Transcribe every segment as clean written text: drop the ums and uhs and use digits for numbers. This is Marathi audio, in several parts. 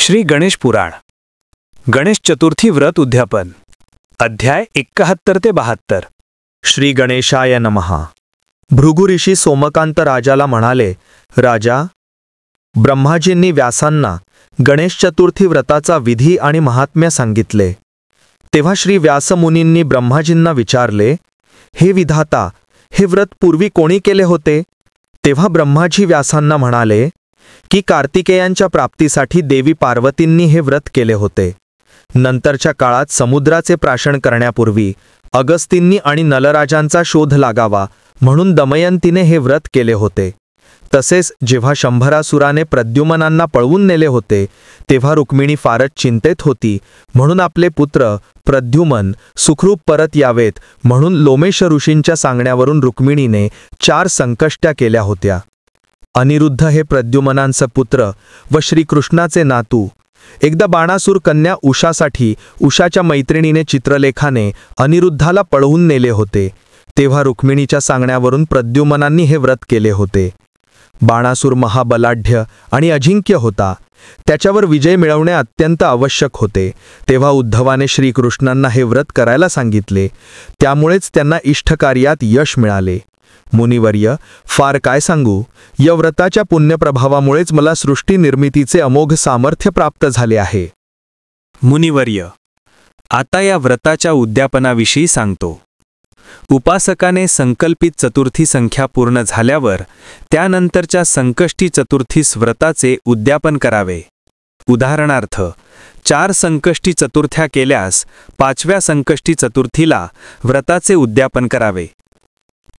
श्री गणेश पुराण गणेश चतुर्थी व्रत उद्यापन अध्याय 71 ते 72। श्री गणेशाय नमः। भृगु ऋषी सोमकांत राजाला म्हणाले, राजा, ब्रह्माजींनी व्यासांना गणेश चतुर्थी व्रताचा विधी आणि महात्म्य सांगितले। तेव्हा श्री व्यासमुनींनी ब्रह्माजींना विचारले, हे विधाता, हे व्रत पूर्वी कोणी केले होते? तेव्हा ब्रह्माजी व्यासांना म्हणाले की कार्तिकेयांच्या प्राप्तीसाठी देवी पार्वतींनी हे व्रत केले होते। नंतरच्या काळात समुद्राचे प्राशन करण्यापूर्वी अगस्तींनी आणि नलराजांचा शोध लागावा म्हणून दमयंतीने हे व्रत केले होते। तसेच जेव्हा शंभरासुराने प्रद्युम्नांना पळवून नेले होते तेव्हा रुक्मिणी फारच चिंतेत होती, म्हणून आपले पुत्र प्रद्युम्न सुखरूप परत यावेत म्हणून लोमेश ऋषींच्या सांगण्यावरून रुक्मिणीने 4 संकष्ट्या केल्या होत्या। अनिरुद्ध हे प्रद्युम्नांचे पुत्र व श्रीकृष्णाचे नातू। एकदा बाणासूर कन्या उषासाठी उषाच्या मैत्रिणीने चित्रलेखाने अनिरुद्धाला पळवून नेले होते, तेव्हा रुक्मिणीच्या सांगण्यावरून प्रद्युम्नांनी हे व्रत केले होते। बाणासूर महाबलाढ्य आणि अजिंक्य होता, त्याच्यावर विजय मिळवणे अत्यंत आवश्यक होते। तेव्हा उद्धवाने श्रीकृष्णांना हे व्रत करायला सांगितले, त्यामुळेच त्यांना इष्टकार्यात यश मिळाले। मुनिवर्य, फार काय सांगू, या व्रताच्या पुण्यप्रभावामुळेच मला सृष्टी निर्मितीचे अमोघ सामर्थ्य प्राप्त झाले आहे। मुनिवर्य, आता या व्रताच्या उद्यापनाविषयी सांगतो। उपासकाने संकल्पित चतुर्थी संख्या पूर्ण झाल्यावर त्यानंतरच्या संकष्टी चतुर्थीस व्रताचे उद्यापन करावे। उदाहरणार्थ 4 संकष्टी चतुर्थ्या केल्यास 5व्या संकष्टी चतुर्थीला व्रताचे उद्यापन करावे।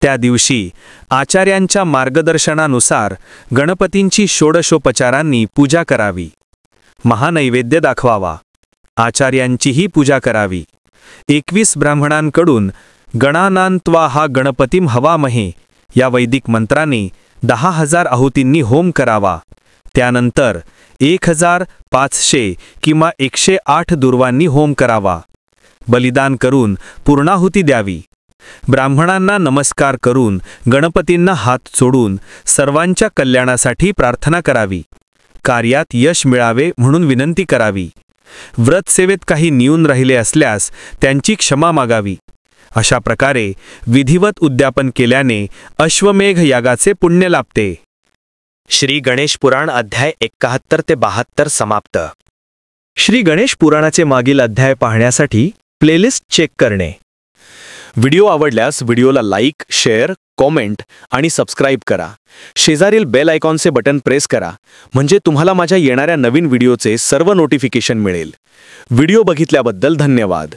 त्या दिवशी आचार्यांच्या मार्गदर्शनानुसार गणपतींची षोडशोपचारांनी पूजा करावी, महानैवेद्य दाखवावा, आचार्यांचीही पूजा करावी। 21 ब्राह्मणांकडून गणानान्त्वा हा गणपतीम हवामहे या वैदिक मंत्राने 10,000 आहुतींनी होम करावा। त्यानंतर 1,500 किंवा 108 दुर्वांनी होम करावा। बलिदान करून पूर्णाहुती द्यावी। ब्राह्मणांना नमस्कार करून गणपतींना हात जोडून सर्वांच्या कल्याणासाठी प्रार्थना करावी, कार्यात यश मिळावे म्हणून विनंती करावी। व्रत सेवेत काही न्यून राहिले असल्यास त्यांची क्षमा मागावी। अशा प्रकारे विधिवत उद्यापन केल्याने अश्वमेघ यागाचे पुण्य लाभते। श्री गणेश पुराण अध्याय 71 ते 72 समाप्त। श्री गणेश पुराणाचे मागील अध्याय पाहण्यासाठी प्लेलिस्ट चेक करणे। व्हिडिओ आवडल्यास व्हिडिओला लाईक, शेअर, कॉमेंट आणि सबस्क्राईब करा। शेजारील बेल आयकॉनचे बटन प्रेस करा, म्हणजे तुम्हाला माझ्या येणाऱ्या नवीन व्हिडिओचे सर्व नोटिफिकेशन मिळेल। व्हिडिओ बघितल्याबद्दल धन्यवाद।